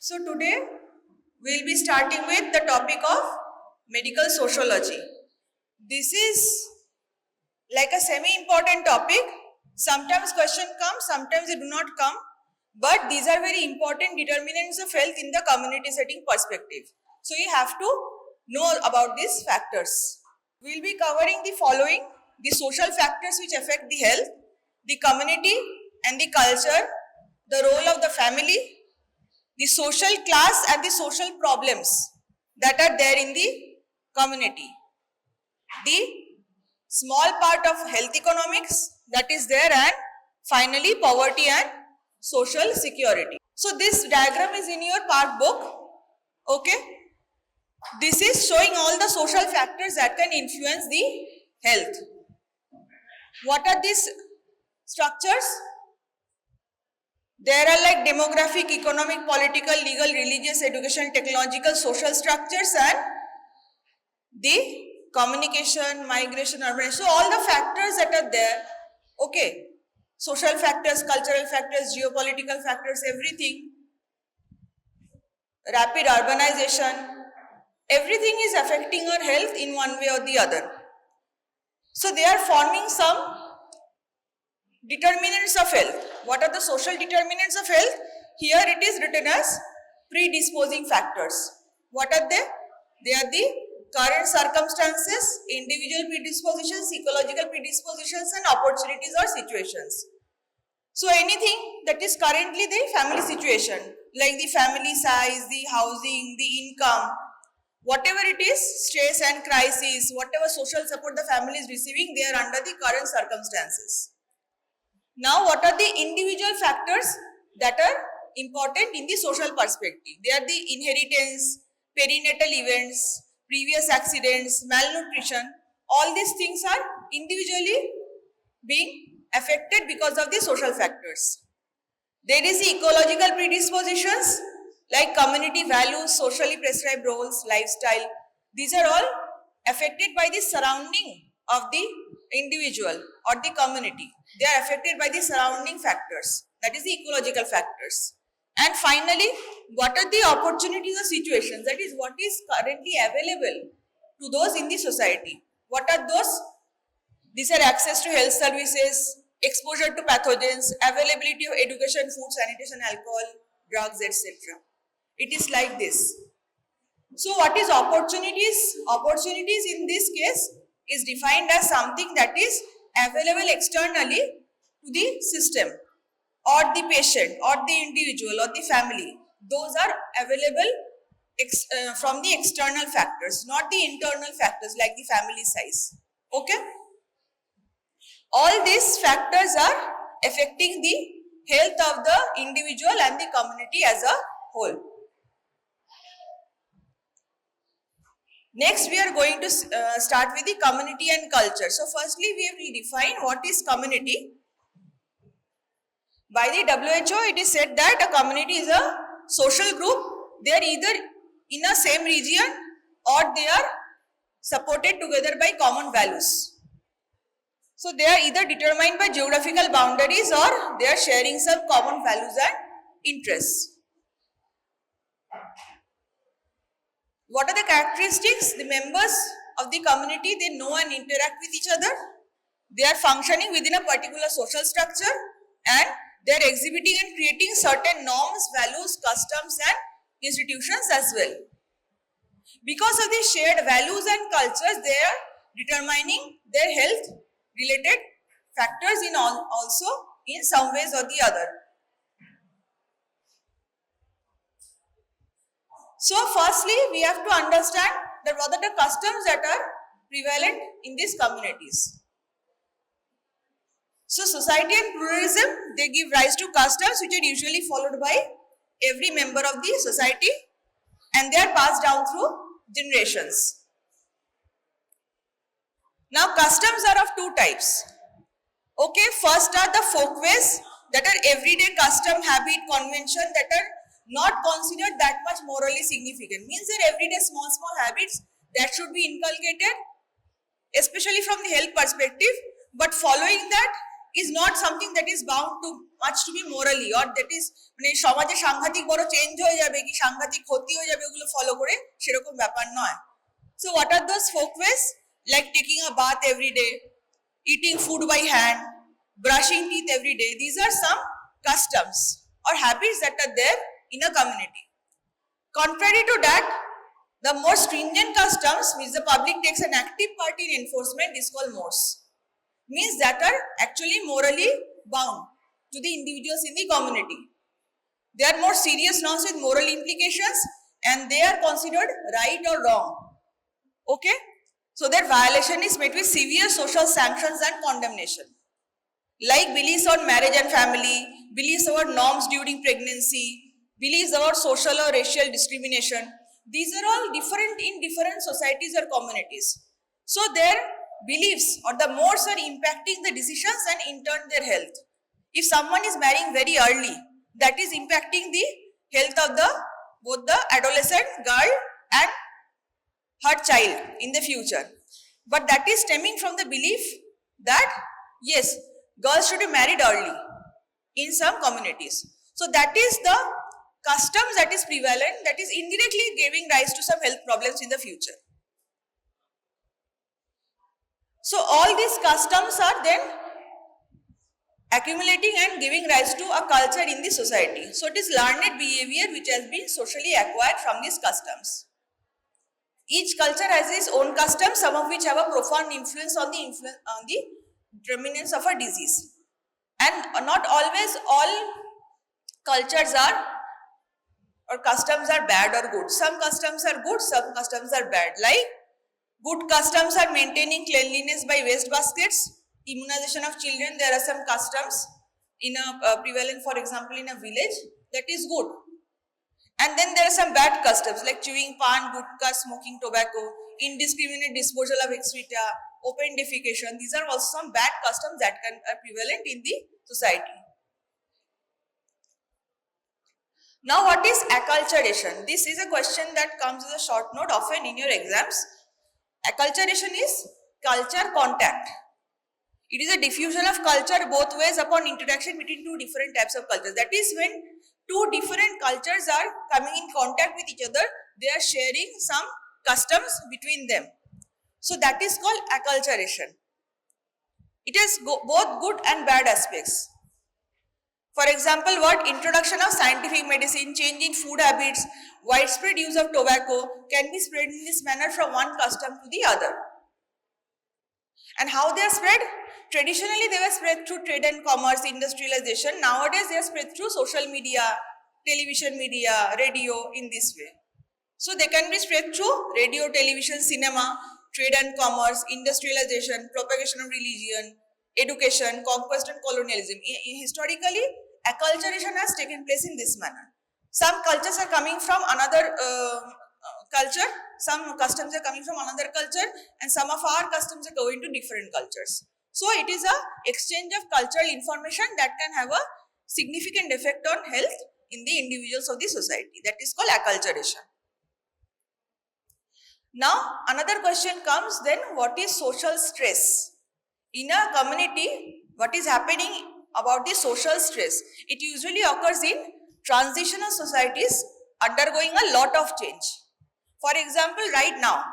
So today we'll be starting with the topic of medical sociology. This is like a semi-important topic. Sometimes question comes, sometimes they do not come. But these are very important determinants of health in the community setting perspective. So you have to know about these factors. We'll be covering the following: the social factors which affect the health, the community and the culture, the role of the family, the social class and the social problems that are there in the community, the small part of health economics that is there, and finally poverty and social security. So this diagram is in your part book. Okay, this is showing all the social factors that can influence the health. What are these structures? There are like demographic, economic, political, legal, religious, education, technological, social structures, and the communication, migration, urbanization. So all the factors that are there, okay, social factors, cultural factors, geopolitical factors, everything, rapid urbanization, everything is affecting our health in one way or the other. So they are forming some determinants of health. What are the social determinants of health? Here it is written as predisposing factors. What are they? They are the current circumstances, individual predispositions, psychological predispositions, and opportunities or situations. So anything that is currently the family situation, like the family size, the housing, the income, whatever it is, stress and crisis, whatever social support the family is receiving, they are under the current circumstances. Now, what are the individual factors that are important in the social perspective? They are the inheritance, perinatal events, previous accidents, malnutrition. All these things are individually being affected because of the social factors. There is the ecological predispositions like community values, socially prescribed roles, lifestyle. These are all affected by the surrounding of the individual or the community. They are affected by the surrounding factors, that is the ecological factors. And finally, what are the opportunities or situations, that is what is currently available to those in the society. What are those? These are access to health services, exposure to pathogens, availability of education, food, sanitation, alcohol, drugs, etc. It is like this. So what is opportunities? Opportunities in this case is defined as something that is available externally to the system or the patient or the individual or the family. Those are available from the external factors, not the internal factors like the family size. Okay? All these factors are affecting the health of the individual and the community as a whole. Next, we are going to start with the community and culture. So, firstly, we will define what is community. By the WHO, it is said that a community is a social group. They are either in a same region or they are supported together by common values. So, they are either determined by geographical boundaries or they are sharing some common values and interests. What are the characteristics? The members of the community, they know and interact with each other. They are functioning within a particular social structure and they are exhibiting and creating certain norms, values, customs and institutions as well. Because of these shared values and cultures, they are determining their health related factors in also in some ways or the other. So firstly, we have to understand that what are the customs that are prevalent in these communities. So society and pluralism, they give rise to customs which are usually followed by every member of the society and they are passed down through generations. Now customs are of two types. Okay, first are the folkways, that are everyday custom, habit, convention that are not considered that much morally significant. Means that everyday small habits that should be inculcated, especially from the health perspective, but following that is not something that is bound to much to be morally, or that is মানে সমাজে সাংঘাতিক বড় change হয়ে যাবে কি সাংঘাতিক ক্ষতি হয়ে যাবে ওগুলো ফলো করে সেরকম ব্যাপার নয়. So what are those folkways? Like taking a bath every day, eating food by hand, brushing teeth every day. These are some customs or habits that are there in a community. Contrary to that, the more stringent customs which the public takes an active part in enforcement is called mores. Means that are actually morally bound to the individuals in the community. They are more serious norms with moral implications and they are considered right or wrong. Okay? So their violation is met with severe social sanctions and condemnation. Like beliefs on marriage and family, beliefs about norms during pregnancy, beliefs about social or racial discrimination. These are all different in different societies or communities. So their beliefs or the mores are impacting the decisions and in turn their health. If someone is marrying very early, that is impacting the health of both the adolescent girl and her child in the future. But that is stemming from the belief that yes, girls should be married early in some communities. So that is the customs that is prevalent, that is indirectly giving rise to some health problems in the future. So all these customs are then accumulating and giving rise to a culture in the society. So it is learned behavior which has been socially acquired from these customs. Each culture has its own customs, some of which have a profound influence on the determinants of a disease. And not always all cultures are or customs are bad or good. Some customs are good, some customs are bad. Like good customs are maintaining cleanliness by waste baskets, immunization of children. There are some customs in a prevalent, for example, in a village that is good. And then there are some bad customs like chewing pan, gutka, smoking tobacco, indiscriminate disposal of excreta, open defecation. These are also some bad customs that are prevalent in the society. Now, what is acculturation? This is a question that comes as a short note often in your exams. Acculturation is culture contact. It is a diffusion of culture both ways upon interaction between two different types of cultures. That is when two different cultures are coming in contact with each other, they are sharing some customs between them. So that is called acculturation. It has both good and bad aspects. For example, what introduction of scientific medicine, change in food habits, widespread use of tobacco can be spread in this manner from one custom to the other. And how they are spread? Traditionally, they were spread through trade and commerce, industrialization. Nowadays, they are spread through social media, television media, radio in this way. So they can be spread through radio, television, cinema, trade and commerce, industrialization, propagation of religion, education, conquest and colonialism. Historically, acculturation has taken place in this manner. Some cultures are coming from another culture, some customs are coming from another culture, and some of our customs are going to different cultures. So it is a exchange of cultural information that can have a significant effect on health in the individuals of the society. That is called acculturation. Now, another question comes then, what is social stress? In a community, what is happening about the social stress? It usually occurs in transitional societies undergoing a lot of change. For example, right now,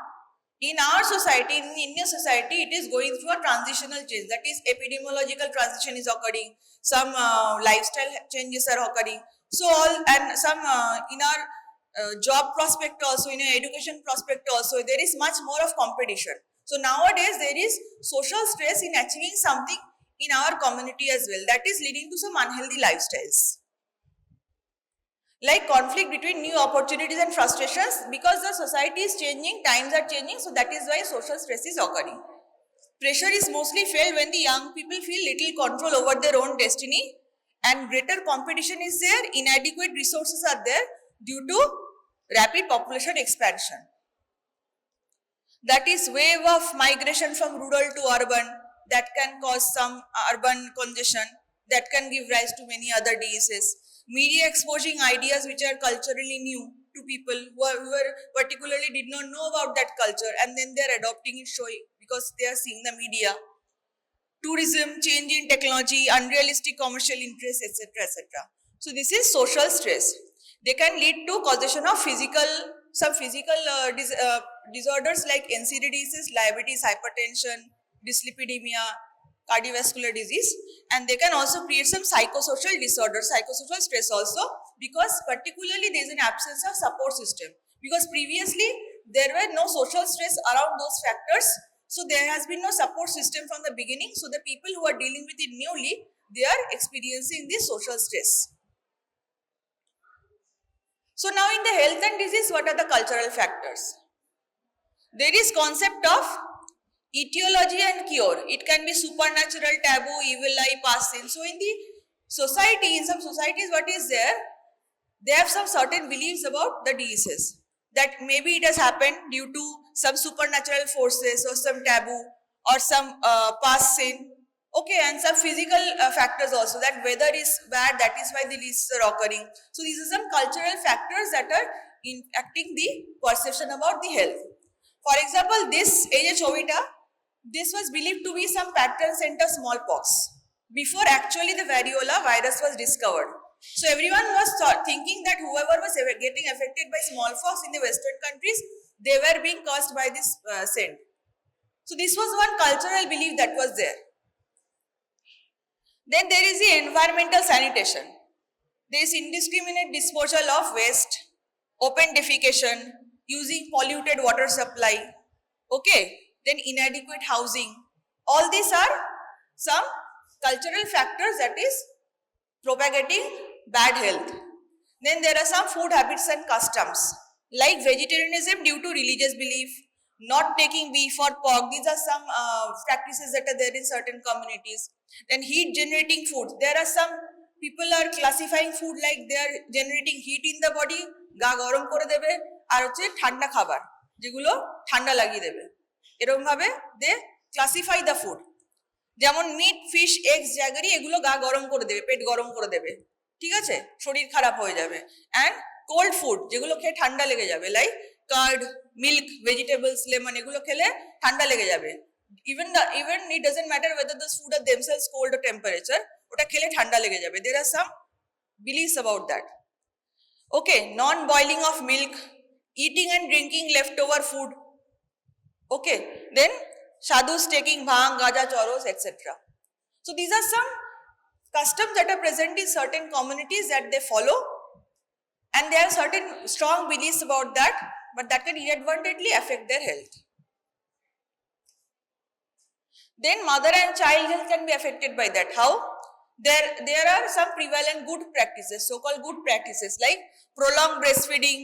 in our society, in the Indian society, it is going through a transitional change. That is, epidemiological transition is occurring, some lifestyle changes are occurring. So all, and some in our job prospect also, in our education prospect also, there is much more of competition. So nowadays, there is social stress in achieving something in our community as well. That is leading to some unhealthy lifestyles. Like conflict between new opportunities and frustrations, because the society is changing, times are changing, so that is why social stress is occurring. Pressure is mostly felt when the young people feel little control over their own destiny and greater competition is there, inadequate resources are there due to rapid population expansion. That is wave of migration from rural to urban that can cause some urban congestion that can give rise to many other diseases. Media exposing ideas which are culturally new to people who particularly did not know about that culture, and then they are adopting it, showing because they are seeing the media. tourism, change in technology, unrealistic commercial interests, etc., etc. So this is social stress. They can lead to causation of some physical disorders like NCD-disease, diabetes, hypertension, dyslipidemia, cardiovascular disease, and they can also create some psychosocial disorders, psychosocial stress also, because particularly there is an absence of support system, because previously there were no social stress around those factors, so there has been no support system from the beginning, so the people who are dealing with it newly, they are experiencing this social stress. So now in the health and disease, what are the cultural factors? There is concept of etiology and cure. It can be supernatural, taboo, evil eye, past sin. So in the society, in some societies, what is there? They have some certain beliefs about the diseases. That maybe it has happened due to some supernatural forces or some taboo or some past sin. Okay, and some physical factors also, that weather is bad, that is why the diseases are occurring. So these are some cultural factors that are impacting the perception about the health. For example, this Aedes aegypti, this was believed to be some pattern center smallpox before actually the variola virus was discovered. So everyone was thinking that whoever was getting affected by smallpox in the Western countries, they were being cursed by this scent. So this was one cultural belief that was there. Then there is the environmental sanitation. There is indiscriminate disposal of waste, open defecation, using polluted water supply, okay, then inadequate housing. All these are some cultural factors that is propagating bad health. Then there are some food habits and customs like vegetarianism due to religious belief, not taking beef or pork. These are some practices that are there in certain communities. Then heat generating food. There are some people are classifying food like they are generating heat in the body, গা গরম করে দেবে আর হচ্ছে ঠান্ডা খাবার যেগুলো ঠান্ডা লাগিয়ে দেবে, এরকম ভাবে দে ক্লাসিফাই দ্য ফুড। যেমন মিট, ফিশ, এগস, জ্যাগারি এগুলো গা গরম করে দেবে, পেট গরম করে দেবে, ঠিক আছে, শরীর খারাপ হয়ে যাবে। অ্যান্ড কোল্ড ফুড যেগুলো খেয়ে ঠান্ডা লেগে যাবে, like card, milk, vegetables, lemon, এগুলো খেলে ঠান্ডা লেগে যাবে। even it doesn't matter whether those food are themselves cold or temperature, ওটা খেলে ঠান্ডা লেগে যাবে। There are some beliefs about that. Okay, non-boiling of milk, eating and drinking leftover food. Okay, then sadhus taking bhang, gaja, choros, etc. So these are some customs that are present in certain communities that they follow, and they have certain strong beliefs about that, but that can inadvertently affect their health. Then mother and child health can be affected by that. How? There are some prevalent good practices, so-called good practices like prolonged breastfeeding,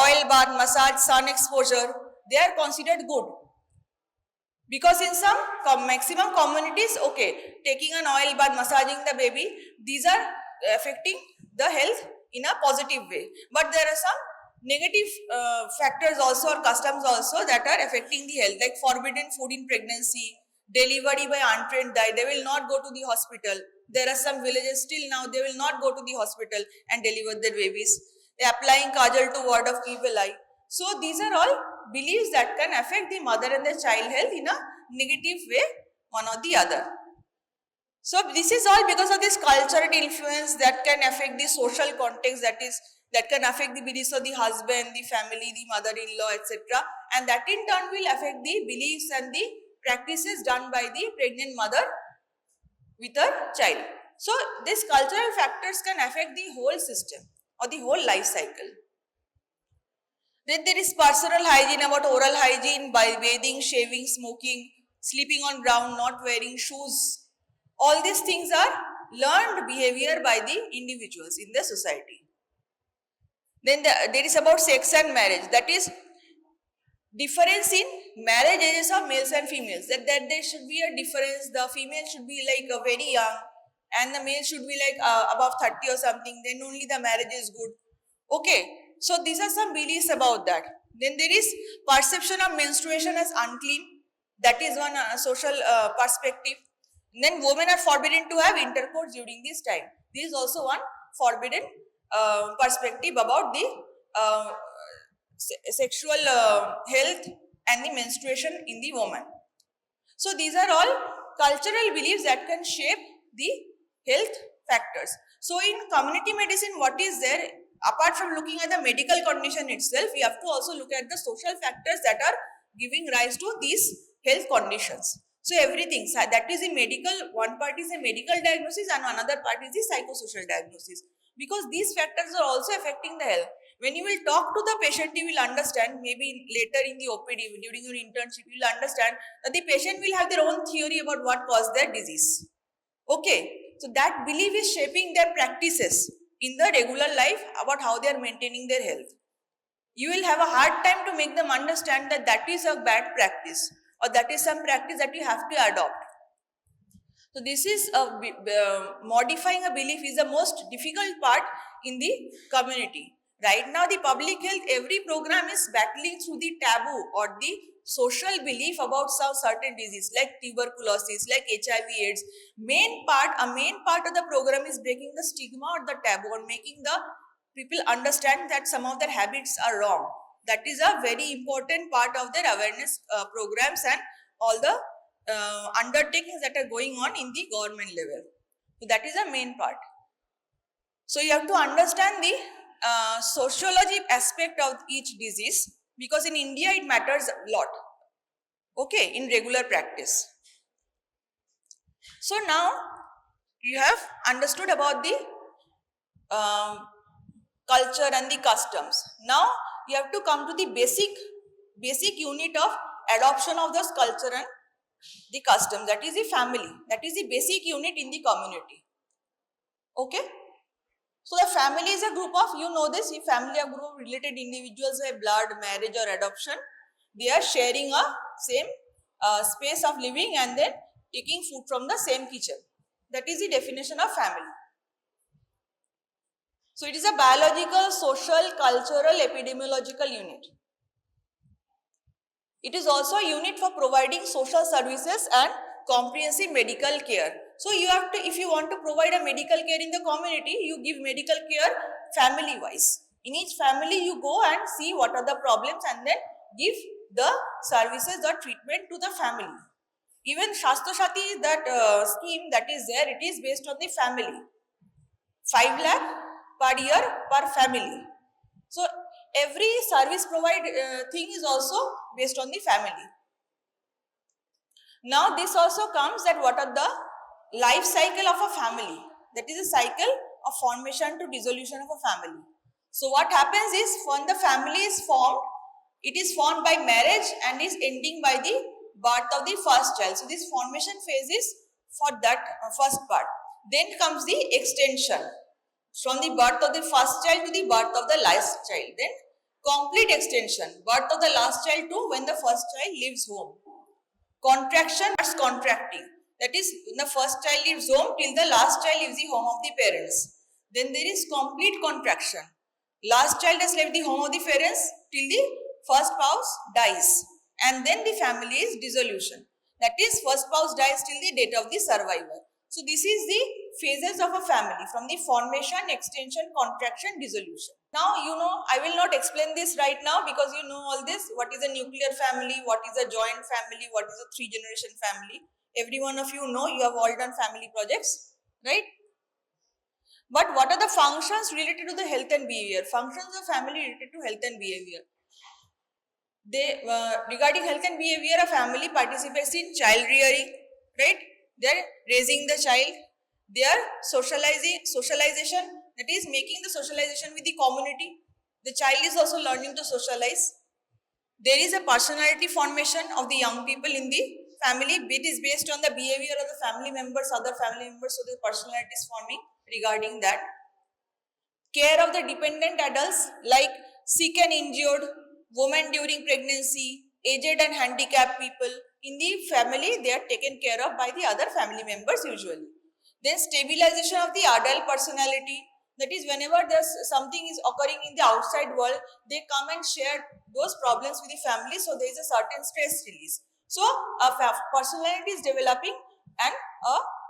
oil bath, massage, sun exposure. They are considered good because in some maximum communities, okay, taking an oil bath, massaging the baby, these are affecting the health in a positive way. But there are some negative factors also, or customs also, that are affecting the health, like forbidden food in pregnancy, delivery by untrained diet. They will not go to the hospital. There are some villages still now, they will not go to the hospital and deliver their babies. They are applying kajal to ward of evil eye. So these are all beliefs that can affect the mother and the child health in a negative way, one or the other. So this is all because of this cultural influence that can affect the social context, that can affect the beliefs of the husband, the family, the mother-in-law, etc. And that in turn will affect the beliefs and the practices done by the pregnant mother with her child. So these cultural factors can affect the whole system or the whole life cycle. Then there is personal hygiene, about oral hygiene by bathing, shaving, smoking, sleeping on ground, not wearing shoes. All these things are learned behavior by the individuals in the society. Then there is about sex and marriage, that is difference in marriage ages of males and females, that there should be a difference. The female should be like very young and the male should be like above 30 or something, then only the marriage is good. Okay, so these are some beliefs about that. Then there is perception of menstruation as unclean, that is one social perspective. Then women are forbidden to have intercourse during this time. This is also one forbidden perspective about the sexual health and the menstruation in the woman. So these are all cultural beliefs that can shape the health factors. So in community medicine, what is there? Apart from looking at the medical condition itself, we have to also look at the social factors that are giving rise to these health conditions. So everything, that is a medical, one part is a medical diagnosis and another part is the psychosocial diagnosis, because these factors are also affecting the health. When you will talk to the patient, you will understand, maybe later in the OPD, during your internship, you will understand that the patient will have their own theory about what caused their disease. Okay, so that belief is shaping their practices in the regular life about how they are maintaining their health. You will have a hard time to make them understand that that is a bad practice or that is some practice that you have to adopt. So this is modifying a belief is the most difficult part in the community. Right now the public health, every program is battling through the taboo or the social belief about some certain disease like tuberculosis, like HIV AIDS. A main part of the program is breaking the stigma or the taboo or making the people understand that some of their habits are wrong. That is a very important part of their awareness programs and all the undertakings that are going on in the government level. So that is the main part. So you have to understand the sociology aspect of each disease, because in India it matters a lot, okay, in regular practice. So now you have understood about the culture and the customs. Now you have to come to the basic unit of adoption of this culture and the custom, that is the family. That is the basic unit in the community. Okay. So the family is a group of, you know this, if family are group of related individuals by blood, marriage or adoption. They are sharing a same space of living and then taking food from the same kitchen. That is the definition of family. So it is a biological, social, cultural, epidemiological unit. It is also a unit for providing social services and comprehensive medical care. So you have to, if you want to provide a medical care in the community, you give medical care family wise. In each family you go and see what are the problems and then give the services or treatment to the family. Even Shastro Shati, that scheme that is there, it is based on the family. 5 lakh per year per family. So every service provide thing is also based on the family. Now this also comes that what are the life cycle of a family. That is a cycle of formation to dissolution of a family. So what happens is, when the family is formed, it is formed by marriage and is ending by the birth of the first child. So this formation phase is for that first part. Then comes the extension from the birth of the first child to the birth of the last child. Then complete extension, birth of the last child to when the first child leaves home. Contraction is contracting. That is, when the first child leaves home till the last child leaves the home of the parents. Then there is complete contraction. Last child has left the home of the parents till the first spouse dies. And then the family is dissolution. That is, first spouse dies till the date of the survivor. So this is the phases of a family, from the formation, extension, contraction, dissolution. Now you know, I will not explain this right now because you know all this. What is a nuclear family, what is a joint family, what is a 3-generation family. Every one of you know, you have all done family projects, right? But what are the functions related to the health and behavior? Functions of family related to health and behavior. They regarding health and behavior, a family participates in child rearing, right? They are raising the child. They are socialization, that is making the socialization with the community. The child is also learning to socialize. There is a personality formation of the young people in the family. It is based on the behavior of the family members, other family members, so the personality is forming regarding that. Care of the dependent adults like sick and injured, women during pregnancy, aged and handicapped people. In the family, they are taken care of by the other family members usually. Then stabilization of the adult personality. That is, whenever there's something is occurring in the outside world, they come and share those problems with the family. So there is a certain stress release. So a personality is developing and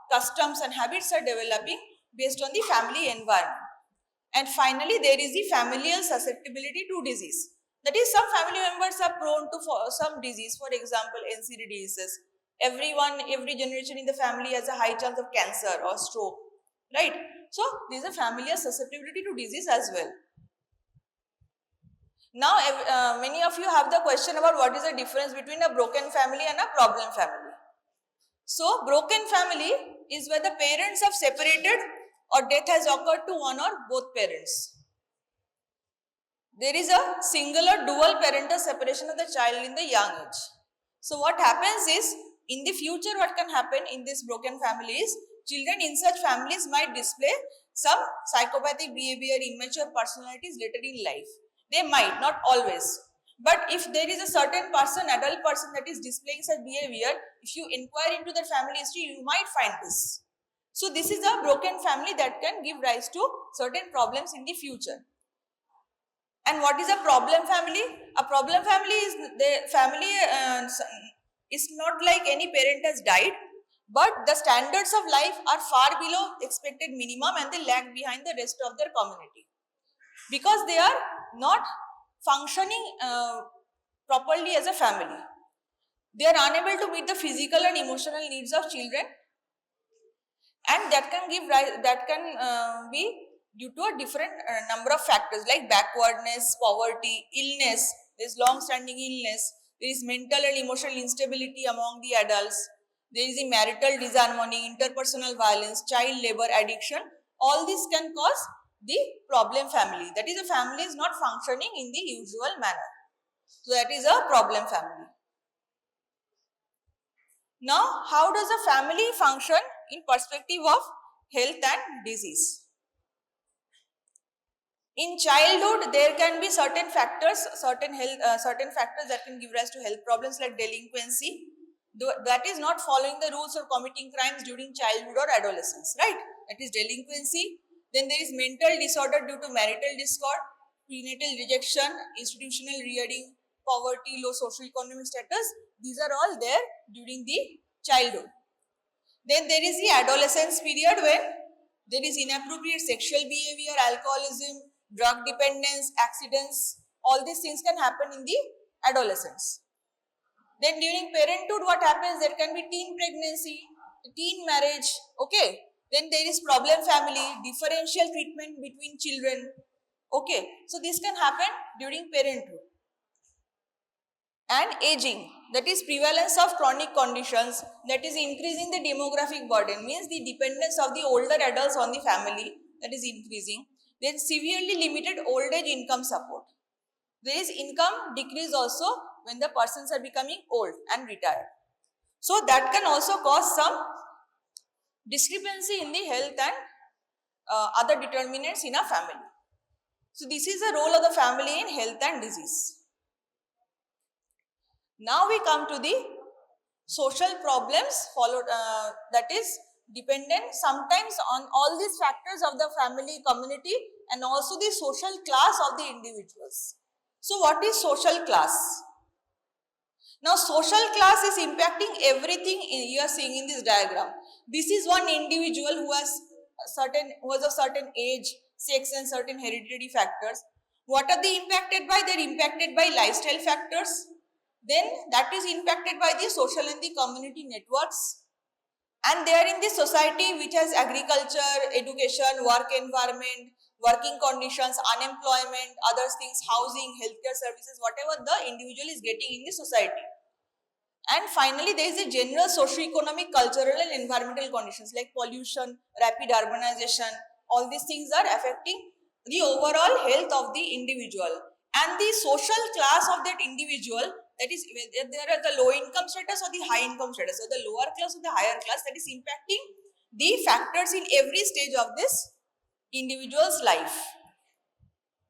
customs and habits are developing based on the family environment. And finally, there is the familial susceptibility to disease. That is, some family members are prone to some disease, for example, NCD diseases, Every generation in the family has a high chance of cancer or stroke, right? So there is a familial susceptibility to disease as well. Now, many of you have the question about what is the difference between a broken family and a problem family. So, broken family is where the parents have separated or death has occurred to one or both parents. There is a single or dual parental separation of the child in the young age. So, what happens is, in the future, what can happen in this broken family is, children in such families might display some psychopathic behavior, immature personalities later in life. They might, not always. But if there is a certain person, adult person that is displaying such behavior, if you inquire into their family history, you might find this. So this is a broken family that can give rise to certain problems in the future. And what is a problem family? A problem family is the family is not like any parent has died, but the standards of life are far below expected minimum and they lag behind the rest of their community because they are not functioning properly as a family. They are unable to meet the physical and emotional needs of children, and that can be due to a different number of factors like backwardness, poverty, illness. There is long-standing illness. There is mental and emotional instability among the adults. There is the marital disharmony, interpersonal violence, child labor, addiction. All this can cause the problem family. That is, a family is not functioning in the usual manner. So that is a problem family. Now, how does a family function in perspective of health and disease? In childhood, there can be certain factors, certain factors that can give rise to health problems like delinquency. That is not following the rules or committing crimes during childhood or adolescence, right? That is delinquency. Then there is mental disorder due to marital discord, prenatal rejection, institutional rearing, poverty, low socio-economic status. These are all there during the childhood. Then there is the adolescence period when there is inappropriate sexual behavior, alcoholism, drug dependence, accidents. All these things can happen in the adolescence. Then during parenthood, what happens? There can be teen pregnancy, teen marriage, okay. Then there is problem family, differential treatment between children, okay. So this can happen during parenthood. And aging, that is prevalence of chronic conditions, that is increasing the demographic burden, means the dependence of the older adults on the family, that is increasing. Then severely limited old age income support. There is income decrease also when the persons are becoming old and retired. So that can also cause some discrepancy in the health and other determinants in a family. So this is the role of the family in health and disease. Now we come to the social problems followed, that is dependent sometimes on all these factors of the family, community, and also the social class of the individuals. So what is social class? Now social class is impacting everything you are seeing in this diagram. This is one individual who has a certain age, sex, and certain hereditary factors. What are they impacted by? They are impacted by lifestyle factors. Then that is impacted by the social and the community networks. And they are in the society which has agriculture, education, work environment, working conditions, unemployment, other things, housing, healthcare services, whatever the individual is getting in the society. And finally, there is a general socio-economic, cultural and environmental conditions like pollution, rapid urbanization. All these things are affecting the overall health of the individual. And the social class of that individual, that is, there are the low income status or the high income status, or the lower class or the higher class, that is impacting the factors in every stage of this individual's life.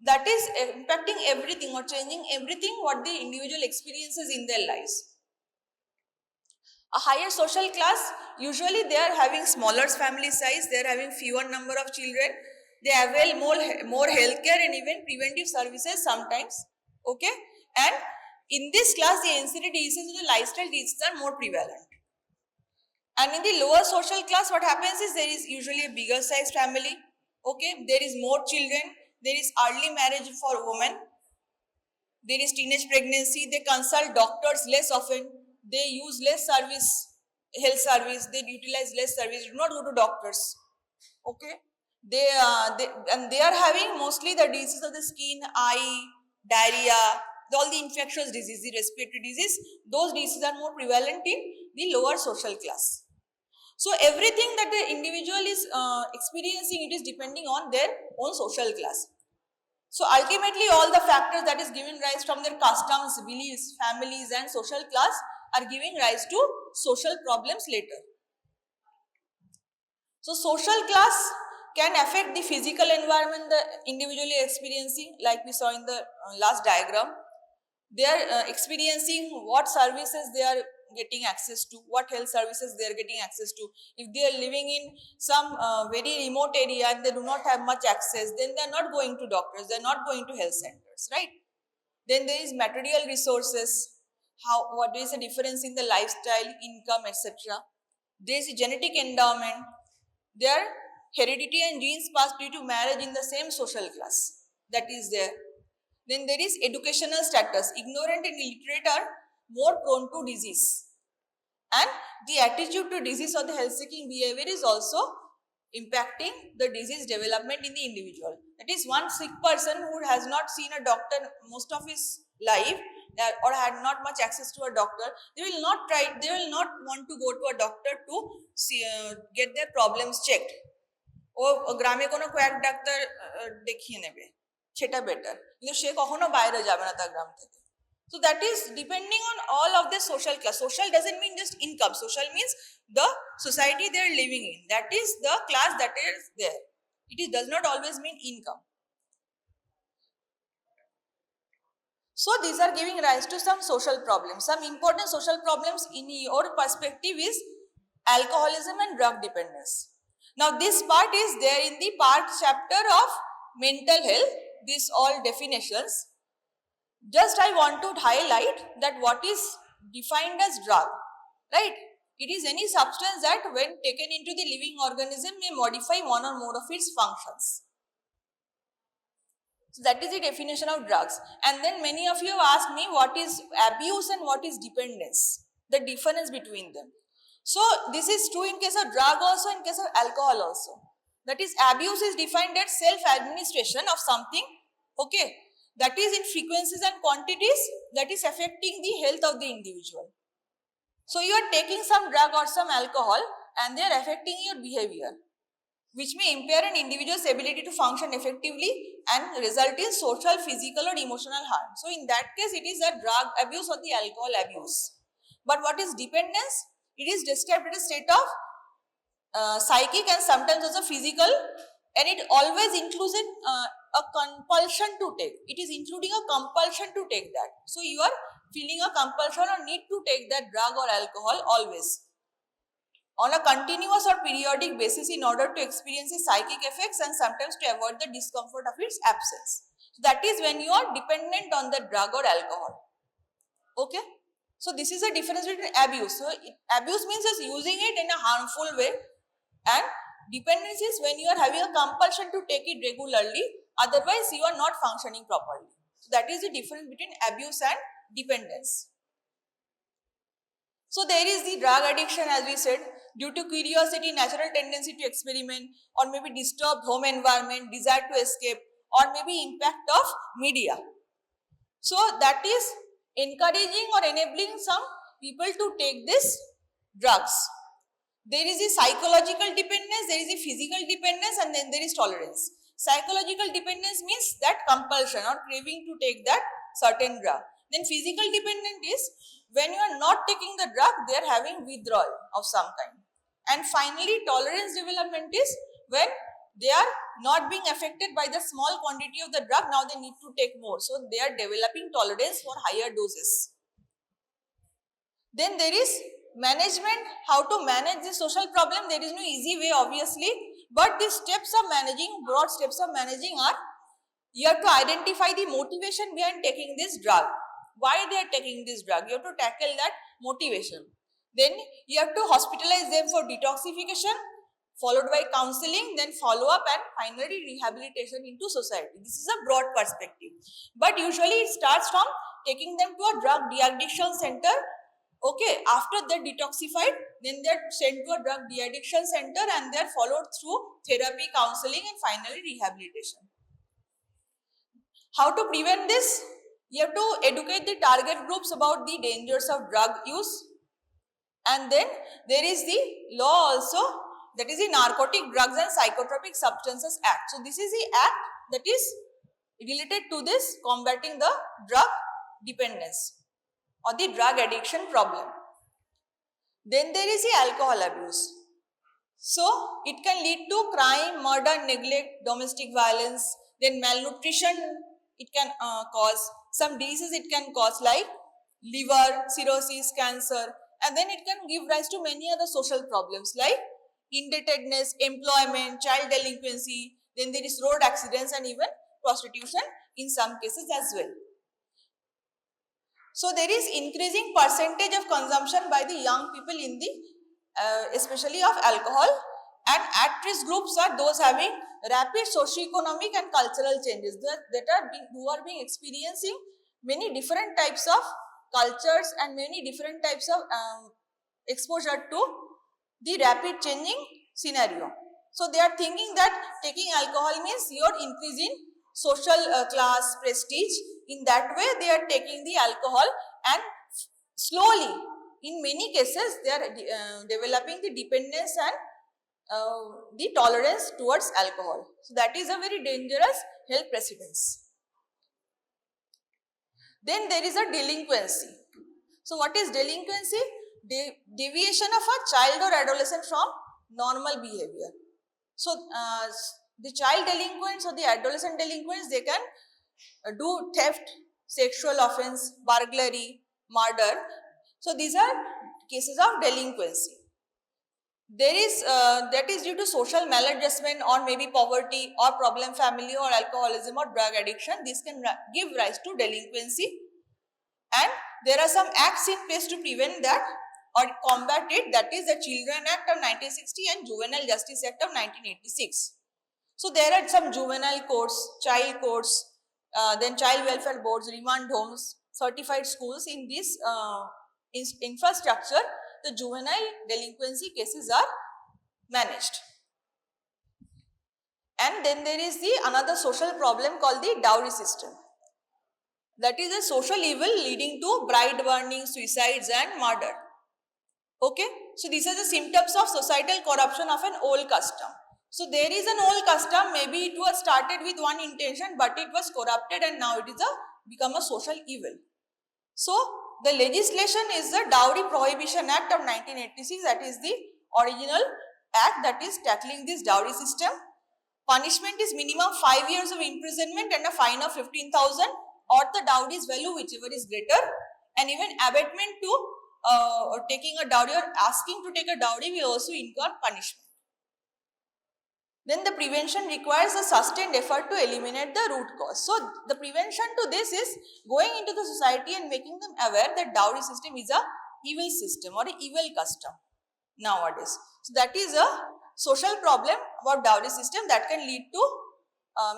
That is impacting everything or changing everything what the individual experiences in their lives. A higher social class, usually they are having smaller family size, they are having fewer number of children, they avail more healthcare and even preventive services sometimes, okay. And in this class, the ancillary diseases and the lifestyle diseases are more prevalent. And in the lower social class, what happens is there is usually a bigger size family, okay. There is more children, there is early marriage for women, there is teenage pregnancy, they consult doctors less often, they use less service, health service, they utilize less service, do not go to doctors. Okay, they are having mostly the diseases of the skin, eye, diarrhea, all the infectious diseases, respiratory disease. Those diseases are more prevalent in the lower social class. So everything that the individual is experiencing, it is depending on their own social class. So ultimately, all the factors that is giving rise from their customs, beliefs, families, and social class are giving rise to social problems later. So social class can affect the physical environment the individual is experiencing, like we saw in the last diagram. They are experiencing what services they are getting access to, what health services they are getting access to. If they are living in some very remote area and they do not have much access, then they are not going to doctors, they are not going to health centers, right? Then there is material resources, what is the difference in the lifestyle, income, etc. There is a genetic endowment, there are heredity and genes passed due to marriage in the same social class, that is there. Then there is educational status. Ignorant and illiterate are more prone to disease. And the attitude to disease or the health seeking behavior is also impacting the disease development in the individual. That is, one sick person who has not seen a doctor most of his life or had not much access to a doctor, they will not want to go to a doctor to see, get their problems checked. ও গ্রামে কোনো কয়েক doctor দেখিয়ে নেবে, সেটা better, কিন্তু সে কখনো বাইরে যাবে না তার গ্রাম থেকে। So that is depending on all of the social class. Social doesn't mean just income. Social means the society they are living in. That is the class that is there. Does not always mean income. So these are giving rise to some social problems. Some important social problems in your perspective is alcoholism and drug dependence. Now this part is there in the part chapter of mental health, these all definitions. Just I want to highlight that what is defined as drug, right? It is any substance that when taken into the living organism may modify one or more of its functions. So that is the definition of drugs. And then many of you have asked me what is abuse and what is dependence, the difference between them. So this is true in case of drug also, in case of alcohol also. That is, abuse is defined as self-administration of something, okay, that is in frequencies and quantities that is affecting the health of the individual. So you are taking some drug or some alcohol and they are affecting your behavior, which may impair an individual's ability to function effectively and result in social, physical or emotional harm. So in that case, it is a drug abuse or the alcohol abuse. But what is dependence? It is described as a state of psychic and sometimes also physical, and it always includes a compulsion to take. It is including a compulsion to take that. So you are feeling a compulsion or need to take that drug or alcohol always on a continuous or periodic basis in order to experience its psychic effects and sometimes to avoid the discomfort of its absence. So that is when you are dependent on the drug or alcohol. Okay. So this is a difference between abuse. So abuse means just using it in a harmful way, and dependence is when you are having a compulsion to take it regularly, otherwise you are not functioning properly. So that is the difference between abuse and dependence. So there is the drug addiction, as we said, due to curiosity, natural tendency to experiment, or maybe disturbed home environment, desire to escape, or maybe impact of media. So that is encouraging or enabling some people to take these drugs. There is a psychological dependence, there is a physical dependence, and then there is tolerance. Psychological dependence means that compulsion or craving to take that certain drug. Then physical dependent is when you are not taking the drug, they are having withdrawal of some kind. And finally, tolerance development is when they are not being affected by the small quantity of the drug, now they need to take more. So they are developing tolerance for higher doses. Then there is management, how to manage this social problem. There is no easy way obviously, but the steps of managing, broad steps of managing are, you have to identify the motivation behind taking this drug. Why they are taking this drug? You have to tackle that motivation. Then you have to hospitalize them for detoxification, followed by counseling, then follow up, and finally rehabilitation into society. This is a broad perspective, but usually it starts from taking them to a drug de-addiction center. Okay, after they're detoxified, then they are sent to a drug de-addiction center and they are followed through therapy, counseling and finally rehabilitation. How to prevent this? You have to educate the target groups about the dangers of drug use, and then there is the law also, that is the Narcotic Drugs and Psychotropic Substances Act. So this is the act that is related to this combating the drug dependence or the drug addiction problem. Then there is the alcohol abuse. So it can lead to crime, murder, neglect, domestic violence, then malnutrition it can cause, some diseases it can cause like liver, cirrhosis, cancer, and then it can give rise to many other social problems like indebtedness, employment, child delinquency, then there is road accidents and even prostitution in some cases as well. So there is increasing percentage of consumption by the young people in the especially of alcohol, and at-risk groups are those having rapid socio-economic and cultural changes who are being experiencing many different types of cultures and many different types of exposure to the rapid changing scenario. So they are thinking that taking alcohol means you are increasing social class, prestige. In that way they are taking the alcohol, and slowly in many cases they are developing the dependence and the tolerance towards alcohol. So that is a very dangerous health precedence. Then there is a delinquency. So what is delinquency? Deviation of a child or adolescent from normal behavior. So the child delinquents or the adolescent delinquents, they can do theft, sexual offense, burglary, murder. So these are cases of delinquency. There is that is due to social maladjustment or maybe poverty or problem family or alcoholism or drug addiction. This can give rise to delinquency, and there are some acts in place to prevent that or combat it, that is the Children Act of 1960 and Juvenile Justice Act of 1986. So there are some juvenile courts, child courts, then child welfare boards, remand homes, certified schools. In this infrastructure, the juvenile delinquency cases are managed. And then there is the another social problem called the dowry system. That is a social evil leading to bride burning, suicides and murder. Okay, so these are the symptoms of societal corruption of an old custom. So there is an old custom, maybe it was started with one intention but it was corrupted and now it is become a social evil. So the legislation is the Dowry Prohibition Act of 1986, that is the original act that is tackling this dowry system. Punishment is minimum 5 years of imprisonment and a fine of 15,000 or the dowry's value whichever is greater, and even abatement to taking a dowry or asking to take a dowry will also incur punishment. Then the prevention requires a sustained effort to eliminate the root cause. So the prevention to this is going into the society and making them aware that dowry system is a evil system or an evil custom nowadays. So that is a social problem about dowry system that can lead to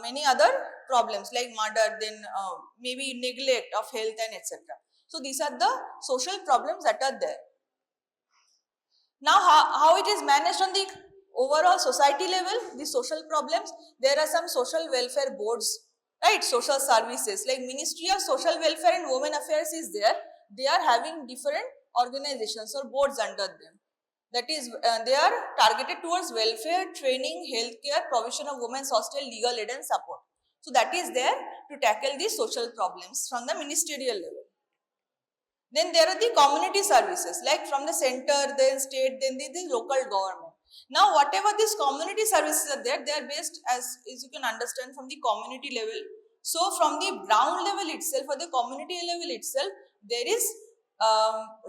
many other problems like murder, then maybe neglect of health and etc. So these are the social problems that are there. Now how it is managed on the overall society level, the social problems, there are some social welfare boards, right, social services like Ministry of Social Welfare and Women Affairs is there. They are having different organizations or boards under them. That is, they are targeted towards welfare, training, healthcare, provision of women's hostel, legal aid and support. So that is there to tackle these social problems from the ministerial level. Then there are the community services like from the center, then state, then the local government. Now whatever these community services are there, they are based as you can understand from the community level. So from the ground level itself or the community level itself, there is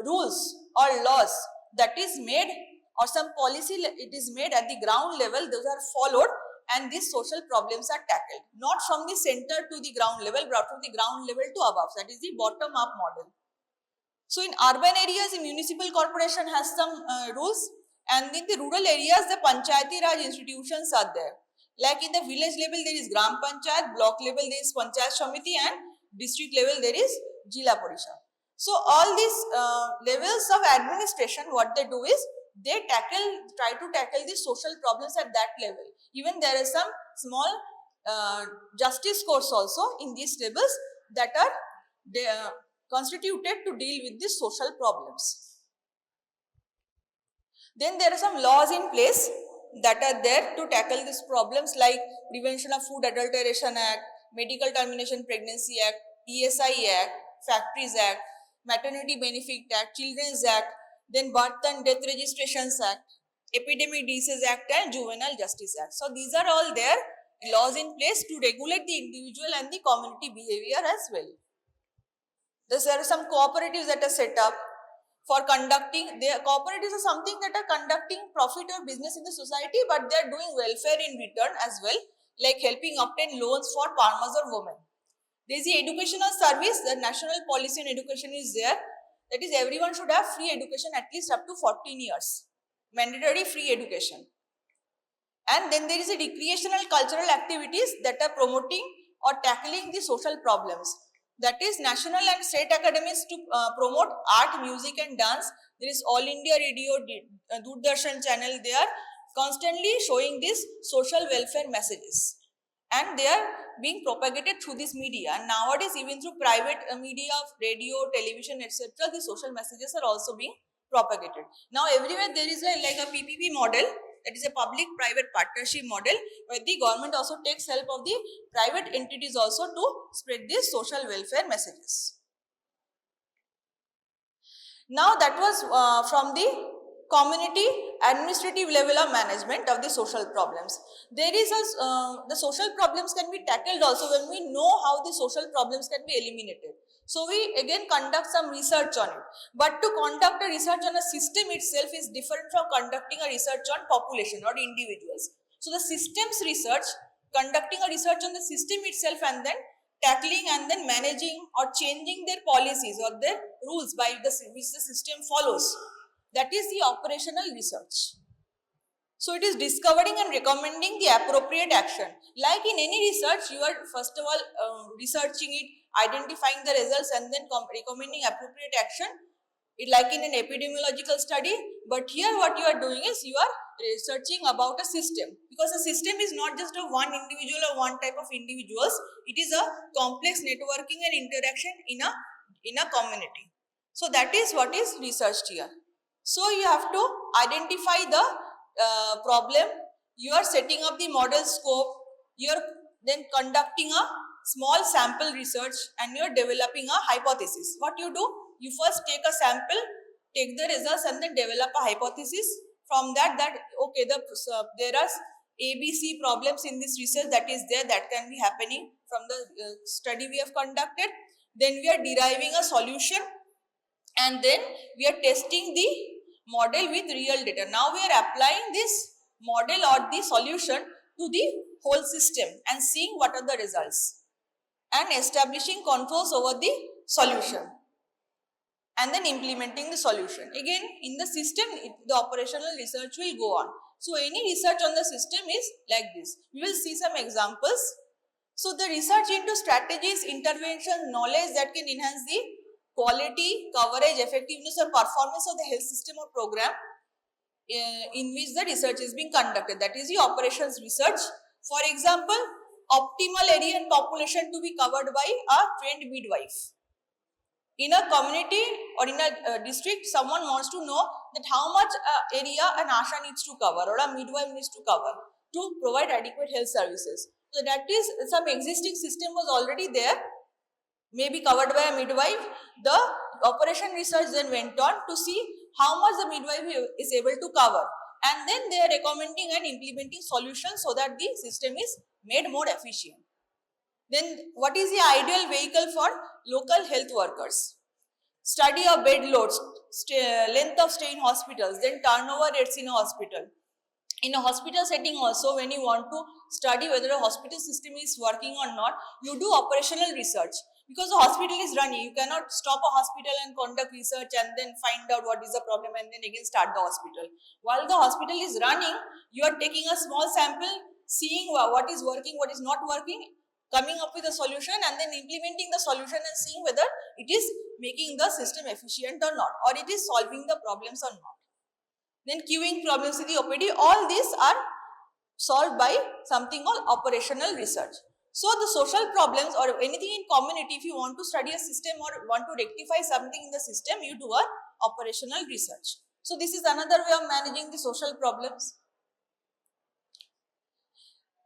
rules or laws that is made or some policy it is made at the ground level, those are followed and these social problems are tackled. Not from the center to the ground level but from the ground level to above, that is the bottom up model. So in urban areas, the municipal corporation has some rules, and in the rural areas, the Panchayati Raj institutions are there. Like in the village level, there is Gram Panchayat, block level, there is Panchayat Samiti, and district level, there is Jila Parishad. So all these levels of administration, what they do is, they try to tackle the social problems at that level. Even there is some small justice courts also in these tables that are constituted to deal with the social problems. Then there are some laws in place that are there to tackle these problems, like Prevention of Food Adulteration Act, Medical Termination Pregnancy Act, ESI Act, Factories Act, Maternity Benefit Act, Children's Act, then Birth and Death Registrations Act, Epidemic Disease Act and Juvenile Justice Act. So these are all there laws in place to regulate the individual and the community behavior as well. There are some cooperatives that are set up for conducting, cooperatives are something that are conducting profit or business in the society, but they are doing welfare in return as well, like helping obtain loans for farmers or women. There is the educational service. The national policy on education is there. That is, everyone should have free education at least up to 14 years. Mandatory free education. And then there is a recreational cultural activities that are promoting or tackling the social problems. That is, national and state academies to promote art, music and dance. There is All India Radio, Doordarshan channel. They are constantly showing these social welfare messages. And they are being propagated through this media. And nowadays, even through private media, radio, television, etc., the social messages are also being propagated. Now, everywhere there is like a PPP model, that is a public-private partnership model, where the government also takes help of the private entities also to spread these social welfare messages. Now, that was from the community administrative level of management of the social problems. There is the social problems can be tackled also when we know how the social problems can be eliminated. So we again conduct some research on it. But to conduct a research on a system itself is different from conducting a research on population or individuals. So the systems research, conducting a research on the system itself and then tackling and then managing or changing their policies or their rules by which the system follows. That is the operational research. So it is discovering and recommending the appropriate action. Like in any research, you are first of all researching it, identifying the results and then recommending appropriate action. Like in an epidemiological study, but here what you are doing is you are researching about a system, because a system is not just a one individual or one type of individuals. It is a complex networking and interaction in a community. So that is what is researched here. So you have to identify the problem, you are setting up the model scope, you are then conducting a small sample research and you are developing a hypothesis. What you do? You first take a sample, take the results and then develop a hypothesis. From that okay, there are ABC problems in this research that is there, that can be happening from the study we have conducted. Then we are deriving a solution and then we are testing the model with real data. Now we are applying this model or the solution to the whole system and seeing what are the results and establishing controls over the solution and then implementing the solution. Again, in the system, the operational research will go on. So any research on the system is like this. We will see some examples. So the research into strategies, intervention, knowledge that can enhance the quality, coverage, effectiveness or performance of the health system or program in which the research is being conducted. That is the operations research. For example, optimal area and population to be covered by a trained midwife. In a community or in a district, someone wants to know that how much area an ASHA needs to cover or a midwife needs to cover to provide adequate health services. So that is, some existing system was already there, maybe covered by a midwife. The operation research then went on to see how much the midwife is able to cover, and then they are recommending and implementing solutions so that the system is made more efficient. Then what is the ideal vehicle for local health workers? Study of bed loads, length of stay in hospitals, then turnover rates in a hospital. In a hospital setting also, when you want to study whether a hospital system is working or not, you do operational research. Because the hospital is running, you cannot stop a hospital and conduct research and then find out what is the problem and then again start the hospital. While the hospital is running, you are taking a small sample, seeing what is working, what is not working, coming up with a solution and then implementing the solution and seeing whether it is making the system efficient or not, or it is solving the problems or not. then queuing problems in the OPD, all these are solved by something called operational research. So the social problems or anything in community, if you want to study a system or want to rectify something in the system, you do a operational research. So this is another way of managing the social problems.